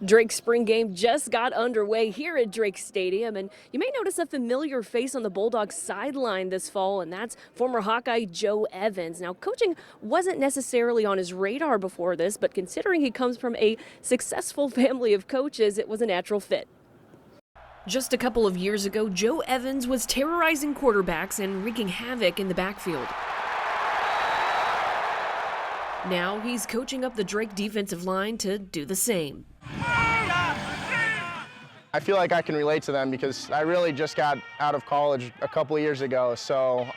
Drake's spring game just got underway here at Drake Stadium, and you may notice a familiar face on the Bulldogs sideline this fall, and that's former Hawkeye Joe Evans. Now, coaching wasn't necessarily on his radar before this, but considering he comes from a successful family of coaches, it was a natural fit. Just a couple of years ago, Joe Evans was terrorizing quarterbacks and wreaking havoc in the backfield. Now he's coaching up the Drake defensive line to do the same. I feel like I can relate to them because I really just got out of college a couple of years ago. So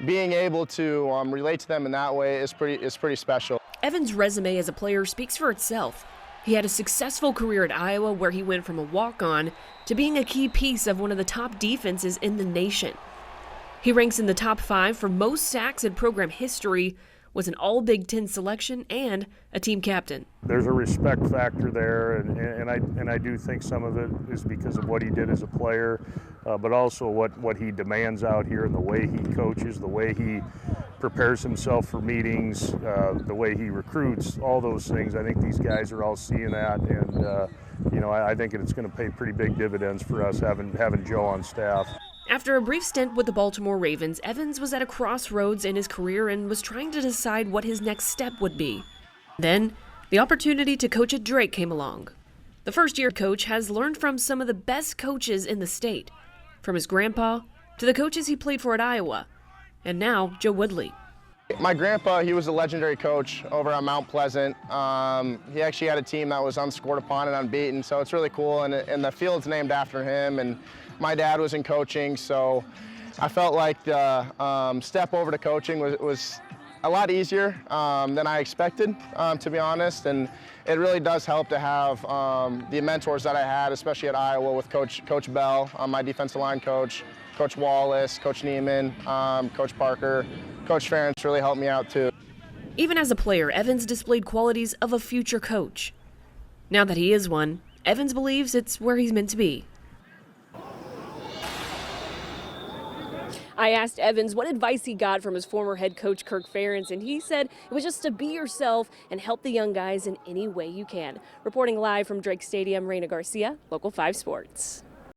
being able to relate to them in that way is pretty special. Evans' resume as a player speaks for itself. He had a successful career at Iowa where he went from a walk-on to being a key piece of one of the top defenses in the nation. He ranks in the top 5 for most sacks in program history, was an all-Big Ten selection, and a team captain. There's a respect factor there, and I do think some of it is because of what he did as a player, but also what he demands out here and the way he coaches, the way he prepares himself for meetings, the way he recruits, all those things. I think these guys are all seeing that, and I think it's going to pay pretty big dividends for us having Joe on staff. After a brief stint with the Baltimore Ravens, Evans was at a crossroads in his career and was trying to decide what his next step would be. Then, the opportunity to coach at Drake came along. The first-year coach has learned from some of the best coaches in the state, from his grandpa to the coaches he played for at Iowa, and now Joe Woodley. My grandpa, he was a legendary coach over at Mount Pleasant. He actually had a team that was unscored upon and unbeaten, so it's really cool, and the field's named after him. And my dad was in coaching, so I felt like the step over to coaching was a lot easier than I expected, to be honest. And it really does help to have the mentors that I had, especially at Iowa with Coach Bell, my defensive line coach, Coach Wallace, Coach Neiman, Coach Parker. Coach Ferentz really helped me out too. Even as a player, Evans displayed qualities of a future coach. Now that he is one, Evans believes it's where he's meant to be. I asked Evans what advice he got from his former head coach Kirk Ferentz, and he said it was just to be yourself and help the young guys in any way you can. Reporting live from Drake Stadium, Reina Garcia, Local 5 Sports.